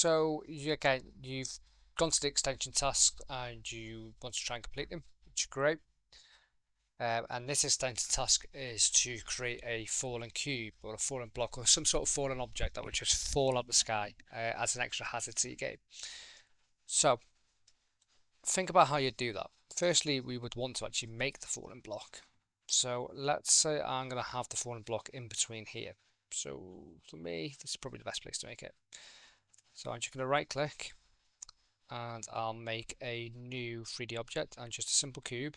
So again, you've gone to the extension task and you want to try and complete them, which is great. And this extension task is to create a fallen cube or a fallen block or some sort of fallen object that would just fall out the sky as an extra hazard to your game. So think about how you do that. Firstly, we would want to actually make the fallen block. So let's say I'm going to have the fallen block in between here. So for me, this is probably the best place to make it. So I'm just going to right click and I'll make a new 3D object and just a simple cube.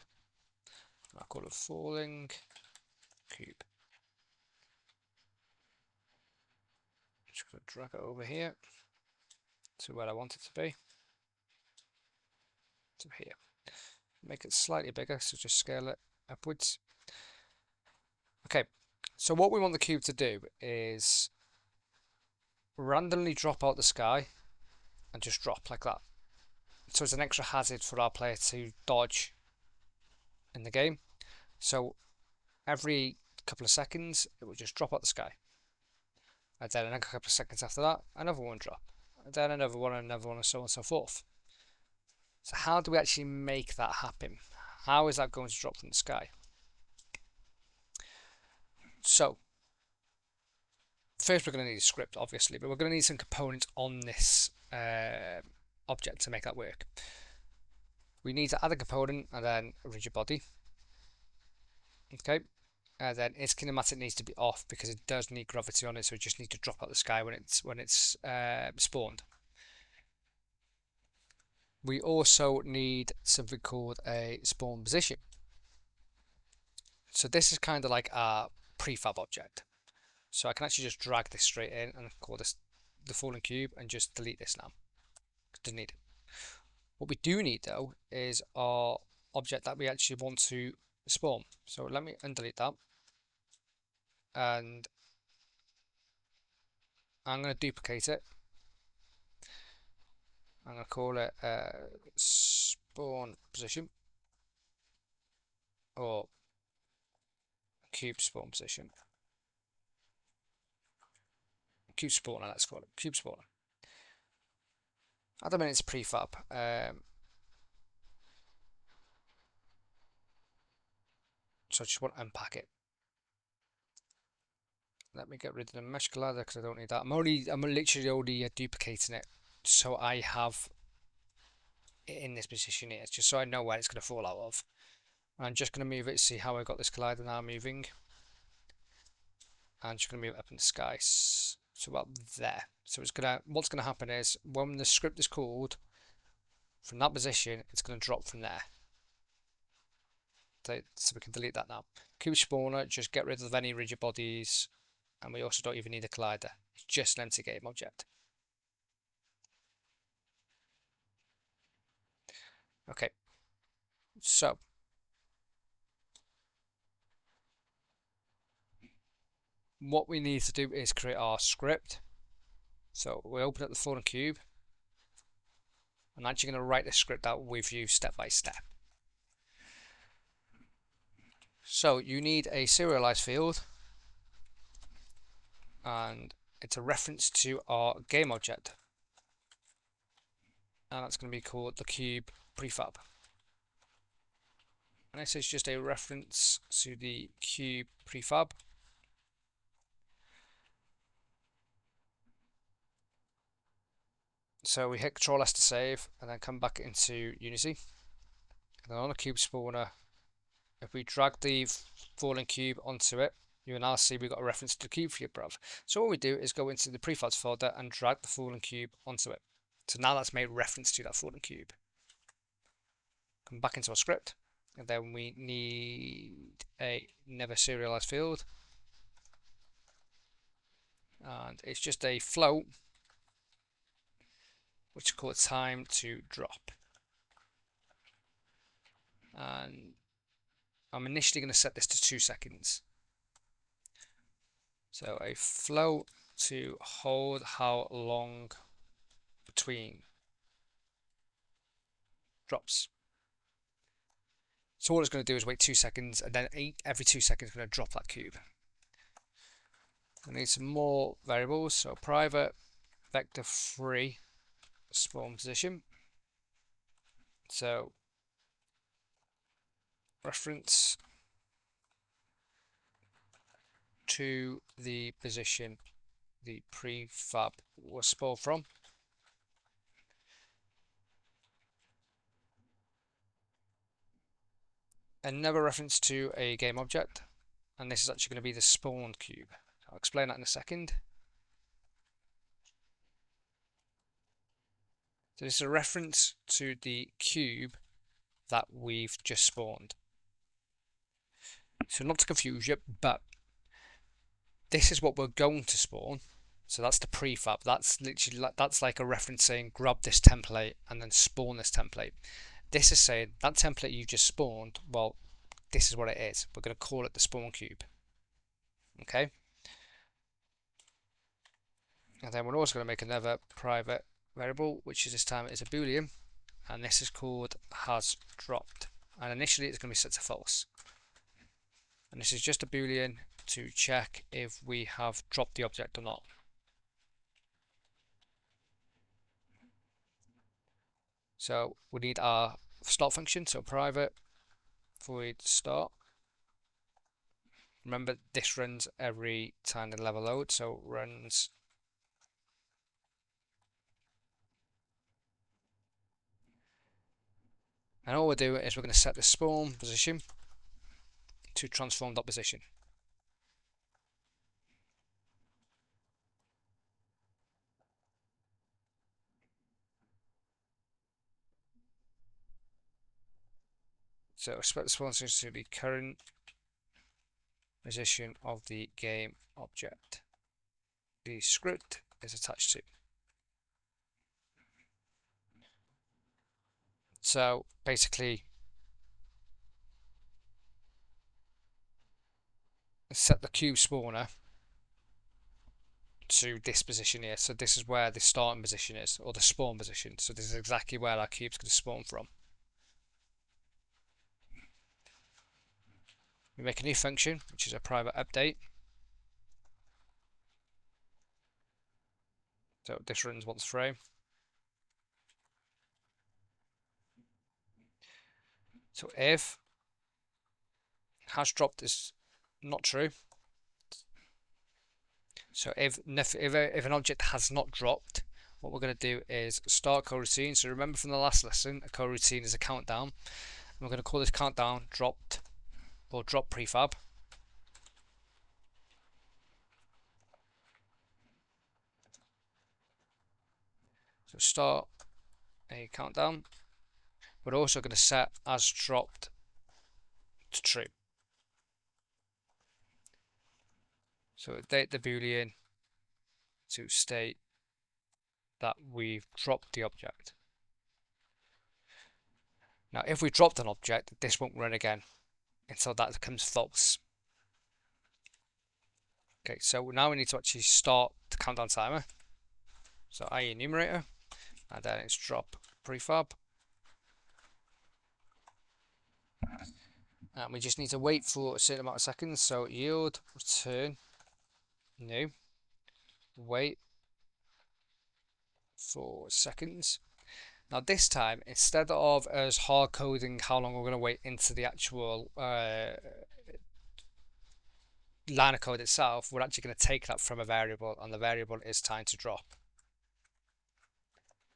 I'll call it falling cube. Just going to drag it over here to where I want it to be. To here. Make it slightly bigger, so just scale it upwards. Okay, so what we want the cube to do is randomly drop out the sky and just drop like that. So it's an extra hazard for our player to dodge in the game. So every couple of seconds it will just drop out the sky, and then another couple of seconds after that another one drop, and then another one, and so on and so forth. So how do we actually make that happen? How is that going to drop from the sky? So first we're going to need a script, obviously, but we're going to need some components on this object to make that work. We need to add a component and then a rigid body. Okay, and then its kinematic needs to be off because it does need gravity on it, so it just needs to drop out the sky when it's spawned. We also need something called a spawn position. So this is kind of like a prefab object. So I can actually just drag this straight in and call this the fallen cube and just delete this now. Doesn't need it. What we do need though is our object that we actually want to spawn. So let me undelete that. And I'm going to duplicate it. I'm going to call it spawn position or cube spawn position. Cube spawner, let's call it cube spawner. At the minute it's prefab. So I just want to unpack it. Let me get rid of the mesh collider because I don't need that. I'm literally only duplicating it so I have it in this position here, just so I know where it's going to fall out of. I'm just going to move it, see how I got this collider now moving. I'm just going to move it up in the sky, so about there. So what's going to happen is when the script is called from that position, it's going to drop from there. So we can delete that now. Cube spawner, just get rid of any rigid bodies, and we also don't even need a collider. It's just an empty game object. Okay, so what we need to do is create our script. So we open up the fallen cube. I'm actually going to write this script out with you step by step. So you need a serialized field, and it's a reference to our game object, and that's going to be called the cube prefab. And this is just a reference to the cube prefab. So we hit Control S to save, and then come back into Unity. And then on the cube spawner, if we drag the fallen cube onto it, you will now see we've got a reference to the cube prefab. So what we do is go into the prefabs folder and drag the fallen cube onto it. So now that's made reference to that fallen cube. Come back into our script, and then we need another serialized field, and it's just a float which is called time to drop. And I'm initially going to set this to 2 seconds. So a float to hold how long between drops. So all it's going to do is wait 2 seconds, and then every 2 seconds it's going to drop that cube. I need some more variables. So private vector 3 spawn position. So reference to the position the prefab was spawned from. Another reference to a game object, and this is actually going to be the spawned cube. I'll explain that in a second. So this is a reference to the cube that we've just spawned. So not to confuse you, but this is what we're going to spawn. So that's the prefab. That's literally that's like a reference saying grab this template and then spawn this template. This is saying that template you just spawned, well, this is what it is. We're going to call it the spawn cube. Okay. And then we're also going to make another private variable, which is this time is a boolean, and this is called has dropped. And initially it's going to be set to false. And this is just a boolean to check if we have dropped the object or not. So we need our start function, so private void start. Remember, this runs every time the level loads, so runs and all we're doing is we're going to set the spawn position to transform.position. So set the spawn position to the current position of the game object the script is attached to. So basically set the cube spawner to this position here. So this is where the starting position is, or the spawn position. So this is exactly where our cube's going to spawn from. We make a new function, which is a private update. So this runs once frame. So if has dropped is not true. So if an object has not dropped, what we're going to do is start coroutine. So remember from the last lesson, a coroutine is a countdown. And we're going to call this countdown dropped or drop prefab. So start a countdown. We're also going to set as dropped to true. So update the boolean to state that we've dropped the object. Now if we dropped an object, this won't run again until that becomes false. Okay, so now we need to actually start the countdown timer. So IE enumerator, and then it's drop prefab. And we just need to wait for a certain amount of seconds. So yield return new, wait for seconds. Now this time, instead of us hard coding how long we're going to wait into the actual line of code itself, we're actually going to take that from a variable, and the variable is time to drop.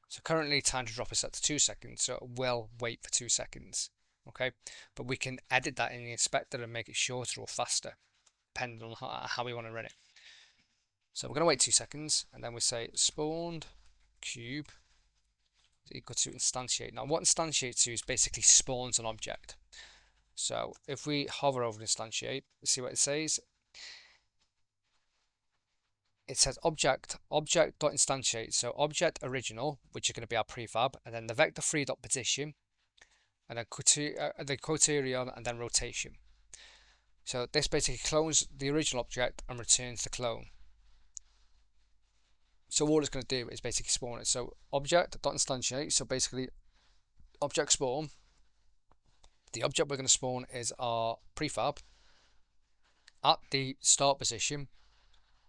So currently time to drop is set to 2 seconds, so it will wait for 2 seconds. Okay, but we can edit that in the inspector and make it shorter or faster, depending on how we want to run it. So we're going to wait 2 seconds, and then we say spawned cube is equal to instantiate. Now what instantiate to is basically spawns an object. So if we hover over instantiate, see what it says. It says object.instantiate. So object original, which is going to be our prefab, and then the vector3.position, and then the criterion, and then rotation. So this basically clones the original object and returns the clone. So all it's going to do is basically spawn it. So object.instantiate, so basically object spawn. The object we're going to spawn is our prefab at the start position,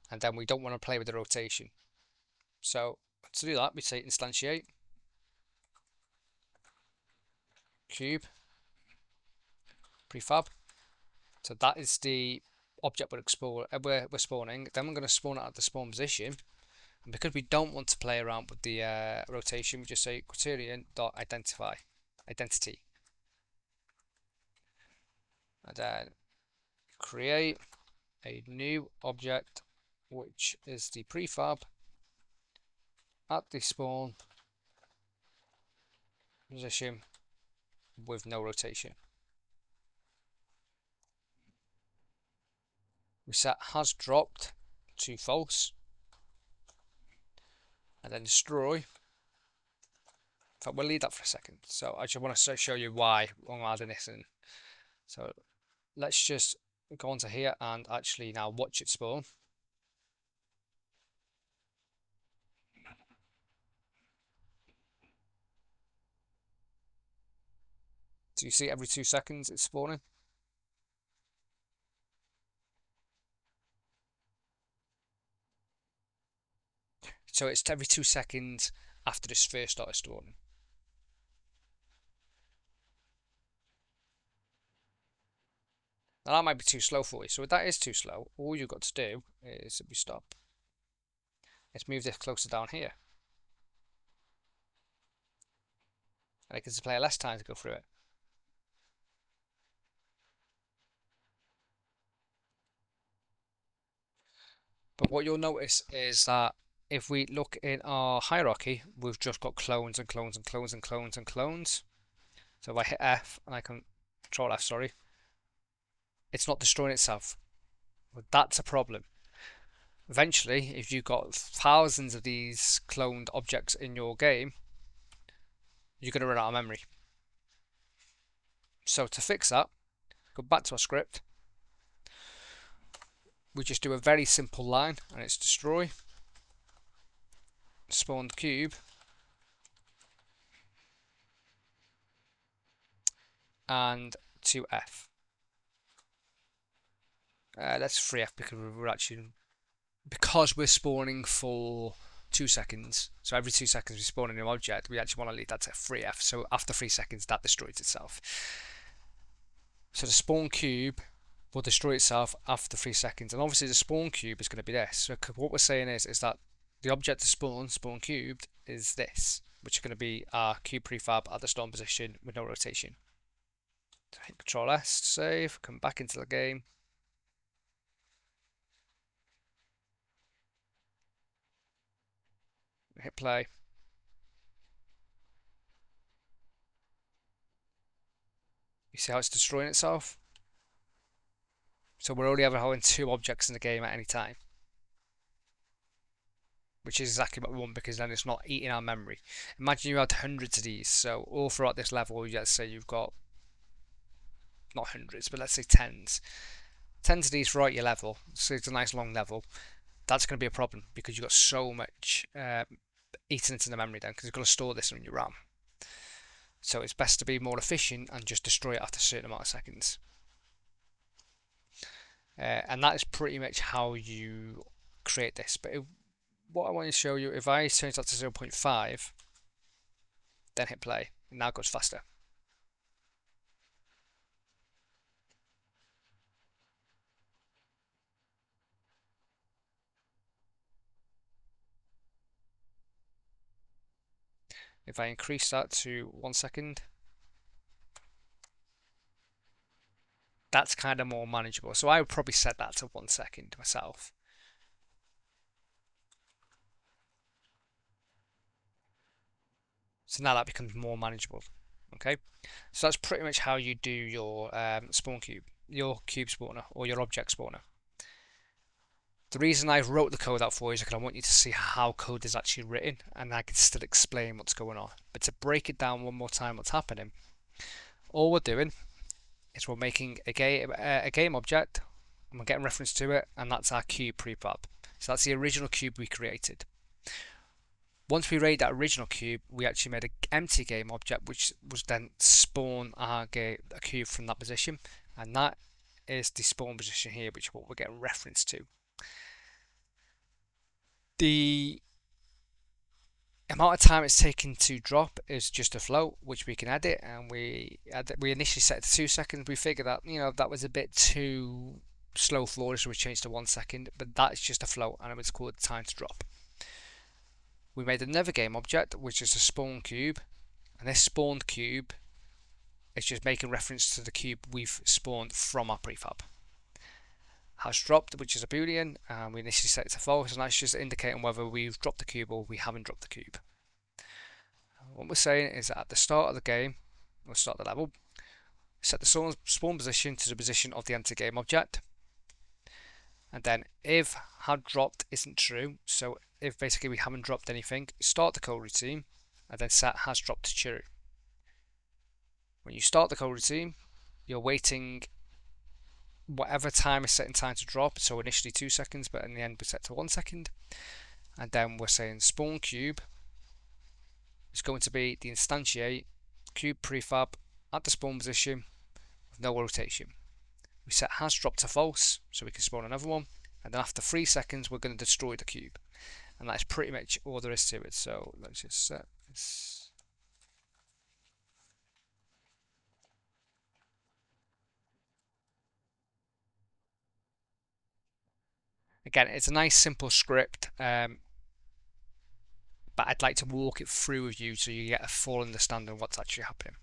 and then we don't want to play with the rotation. So to do that, we say instantiate, cube prefab. So that is the object we're spawning. Then we're going to spawn it at the spawn position. And because we don't want to play around with the rotation, we just say criterion.identify identity. And then create a new object, which is the prefab at the spawn position with no rotation. We set has dropped to false, and then destroy. In fact, we'll leave that for a second. So I just want to show you why I'm adding this in. So let's just go onto here and actually now watch it spawn. So you see every 2 seconds it's spawning. So it's every 2 seconds after this first started spawning. Now that might be too slow for you. So if that is too slow, all you've got to do is, if we stop, let's move this closer down here. And it gives the player less time to go through it. But what you'll notice is that if we look in our hierarchy, we've just got clones and clones and clones and clones and clones. So if I hit F and I can control F, sorry, it's not destroying itself. But that's a problem. Eventually, if you've got thousands of these cloned objects in your game, you're going to run out of memory. So to fix that, go back to our script. We just do a very simple line, and it's destroy, spawn the cube, and 2F. That's 3F because we're spawning for 2 seconds. So every 2 seconds we spawn a new object. We actually want to leave that to 3F. So after 3 seconds, that destroys itself. So the spawn cube will destroy itself after 3 seconds, and obviously the spawn cube is going to be this. So what we're saying is that the object to spawn cubed, is this, which is going to be our cube prefab at the spawn position with no rotation. So hit Control S, save, come back into the game. Hit play. You see how it's destroying itself? So we're only ever having 2 objects in the game at any time, which is exactly what we want, because then it's not eating our memory. Imagine you had hundreds of these, so all throughout this level, let's say you've got, not hundreds, but let's say tens. Tens of these throughout your level, so it's a nice long level. That's going to be a problem, because you've got so much eaten into the memory then, because you've got to store this in your RAM. So it's best to be more efficient and just destroy it after a certain amount of seconds. And that is pretty much how you create this. But what I want to show you, if I change that to 0.5, then hit play, it now goes faster. If I increase that to 1 second, that's kind of more manageable. So I would probably set that to 1 second myself. So now that becomes more manageable. Okay, so that's pretty much how you do your spawn cube, your cube spawner or your object spawner. The reason I wrote the code out for you is because I want you to see how code is actually written, and I can still explain what's going on. But to break it down one more time, what's happening, all we're doing is we're making a game object, and we're getting reference to it, and that's our cube prefab. So that's the original cube we created. Once we made that original cube, we actually made an empty game object, which was then spawn a cube from that position, and that is the spawn position here, which is what we're getting reference to. The amount of time it's taken to drop is just a float, which we can edit, and we initially set it to 2 seconds. We figured that that was a bit too slow flow, so we changed to 1 second, but that's just a float and it was called time to drop. We made another game object, which is a spawn cube, and this spawned cube is just making reference to the cube we've spawned from our prefab. Has dropped, which is a boolean, and we initially set it to false, and that's just indicating whether we've dropped the cube or we haven't dropped the cube. What we're saying is that at the start of the game, or start of the level, set the spawn position to the position of the empty game object, and then if had dropped isn't true, so if basically we haven't dropped anything, start the code routine and then set has dropped to true. When you start the code routine, you're waiting whatever time is set in time to drop, so initially 2 seconds, but in the end we set to 1 second, and then we're saying spawn cube is going to be the instantiate cube prefab at the spawn position with no rotation. We set has dropped to false, so we can spawn another one, and then after 3 seconds we're going to destroy the cube, and that's pretty much all there is to it. So let's just set this. Again, it's a nice simple script, but I'd like to walk it through with you so you get a full understanding of what's actually happening.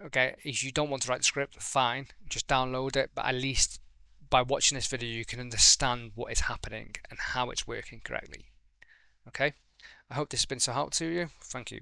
Okay, if you don't want to write the script, fine, just download it, but at least by watching this video you can understand what is happening and how it's working correctly. Okay, I hope this has been so helpful to you. Thank you.